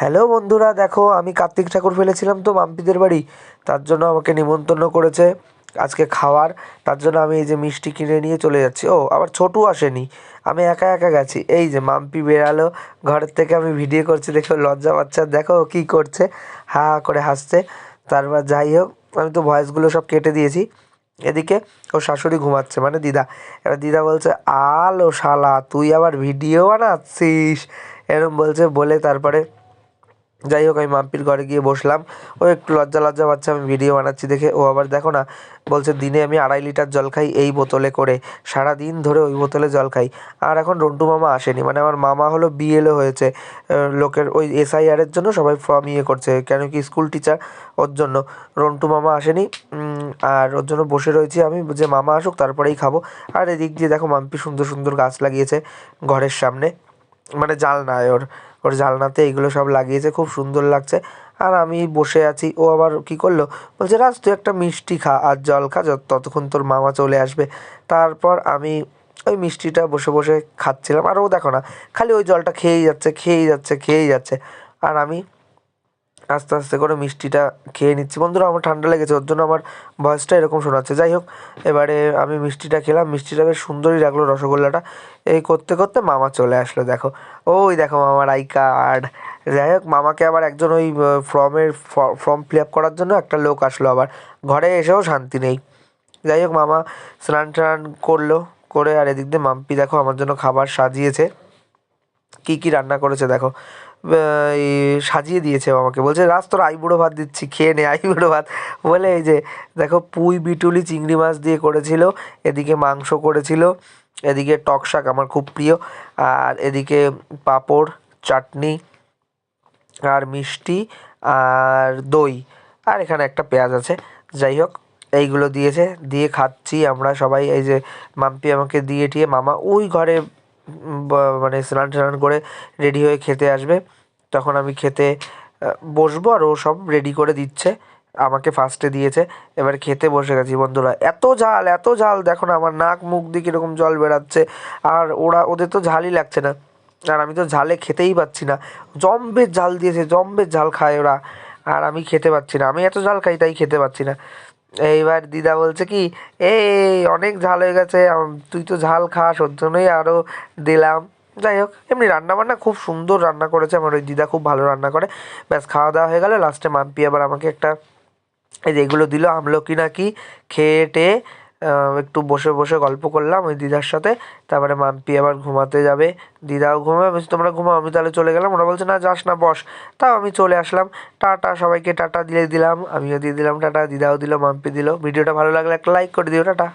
Hello বন্ধুরা, দেখো আমি কার্তিক ঠাকুর ফেলেছিলাম তো মাম্পিদের বাড়ি। তার জন্য আমাকে নিমন্ত্রণ করেছে আজকে খাওয়ার। তার জন্য আমি এই যে মিষ্টি কিনে নিয়ে চলে যাচ্ছি। ও আবার ছোটু আসেনি, আমি একা একা গেছি। এই যে মাম্পি বেরালো ঘরের থেকে, আমি ভিডিও করছি দেখো, লজ্জা পাচ্ছে। দেখো ও কী করছে, হা হা করে হাসছে। তারপর যাই হোক, আমি তো ভয়েসগুলো সব কেটে দিয়েছি। এদিকে ওর শাশুড়ি ঘুমাচ্ছে, মানে দিদা। এবার দিদা বলছে, আলো শালা তুই আবার ভিডিও বানাচ্ছিস, এরম বলছে। বলে তারপরে যাই হোক, আমি মাম্পির ঘরে গিয়ে বসলাম। ও একটু লজ্জা লজ্জা পাচ্ছে আমি ভিডিও বানাচ্ছি দেখে। ও আবার দেখো না, বলছে দিনে আমি 2.5 লিটার জল খাই এই বোতলে করে, সারাদিন ধরে ওই বোতলে জল খাই। আর এখন রন্টু মামা আসেনি, মানে আমার মামা হলো বিএলও হয়েছে। লোকের ওই এসআইআরের জন্য সবাই ফর্ম করছে, কেন কি স্কুল টিচার, ওর জন্য। রন্টু মামা আসেনি। আর ওর জন্য বসে রয়েছি আমি, যে মামা আসুক তারপরেই খাবো। আর এদিক দিয়ে দেখো মাম্পি সুন্দর সুন্দর গাছ লাগিয়েছে ঘরের সামনে, মানে জানলায় ওর ওর জানলাতে এইগুলো সব লাগিয়েছে, খুব সুন্দর লাগছে। আর আমি বসে আছি। ও আবার কী করলো, বলছে রাজ তুই একটা মিষ্টি খা আর জল খা, ততক্ষণ তোর মামা চলে আসবে। তারপর আমি ওই মিষ্টিটা বসে বসে খাচ্ছিলাম। আর ও দেখো না, খালি ওই জলটা খেয়েই যাচ্ছে, খেয়েই যাচ্ছে, খেয়েই যাচ্ছে। আর আমি আস্তে আস্তে করে মিষ্টিটা খেয়ে নিচ্ছি। বন্ধুরা, আমার ঠান্ডা লেগেছে, ওর জন্য আমার ভয়েসটা এরকম শোনাচ্ছে। যাই হোক, এবারে আমি মিষ্টিটা খেলাম। মিষ্টিটা বেশ সুন্দরই লাগলো, রসগোল্লাটা। এই করতে করতে মামা চলে আসলো দেখো। ওই দেখো মামার আই কার্ড। যাই হোক, মামাকে আবার একজন ওই ফর্ম ফিল আপ করার জন্য একটা লোক আসলো আবার। ঘরে এসেও শান্তি নেই। যাই হোক, মামা স্নান টান করলো, করে আর এদিক দিয়ে মাম্পি দেখো আমার জন্য খাবার সাজিয়েছে। কী কী রান্না করেছে দেখো, এই সাজিয়ে দিয়েছে। আমাকে বলছে রাজ তোর আইবুড়ো ভাত দিচ্ছি, খেয়ে নে আইবুড়ো ভাত। বলে এই যে দেখো, পুঁই বিটুলি চিংড়ি মাছ দিয়ে করেছিল, এদিকে মাংস করেছিল, এদিকে টক শাক আমার খুব প্রিয়, আর এদিকে পাঁপড়, চাটনি, আর মিষ্টি, আর দই, আর এখানে একটা পেঁয়াজ আছে। যাই হোক, এইগুলো দিয়েছে, দিয়ে খাচ্ছি আমরা সবাই। এই যে মাম্পি আমাকে দিয়ে টিয়ে মামা ওই ঘরে মানে স্নান টান করে রেডি হয়ে খেতে আসবে। তখন আমি খেতে বসবো, আর ও সব রেডি করে দিচ্ছে, আমাকে ফার্স্টে দিয়েছে। এবার খেতে বসে গেছি বন্ধুরা। এত ঝাল, এত ঝাল, দেখো না আমার নাক মুখ দিয়ে কীরকম জল বেরাচ্ছে। আর ওদের তো ঝালই লাগছে না, আর আমি তো ঝালে খেতেই পাচ্ছি না। জম্বের ঝাল দিয়েছে, জম্বের ঝাল খায় ওরা, আর আমি খেতে পাচ্ছি না। আমি এত ঝাল খাই তাই খেতে পাচ্ছি না। এইবার দিদা বলছে কি, এই অনেক ঝাল হয়ে গেছে, তুই তো ঝাল খাস, ওর জন্যই আরও দিলাম। যাই হোক, এমনি রান্নাবান্না খুব সুন্দর রান্না করেছে আমার ওই দিদা, খুব ভালো রান্না করে। ব্যাস খাওয়া দাওয়া হয়ে গেল। লাস্টে মাম্পি আবার আমাকে একটা এই যে এগুলো দিল, আমলকি নাকি, খেয়ে টেয়ে একটু বসে বসে গল্প করলাম ওই দিদার সাথে। তারপরে মাম্পি আবার ঘুমাতে যাবে, দিদাও ঘুমাবে। বলছি তোমরা ঘুমাও, আমি তাহলে চলে গেলাম। ওরা বলছে না যাস না, বস। তাও আমি চলে আসলাম। টাটা, সবাইকে টাটা দিয়ে দিলাম, আমিও দিয়ে দিলাম টাটা, দিদাও দিল, মাম্পি দিল। ভিডিওটা ভালো লাগলে একটা লাইক করে দিও, টাটা।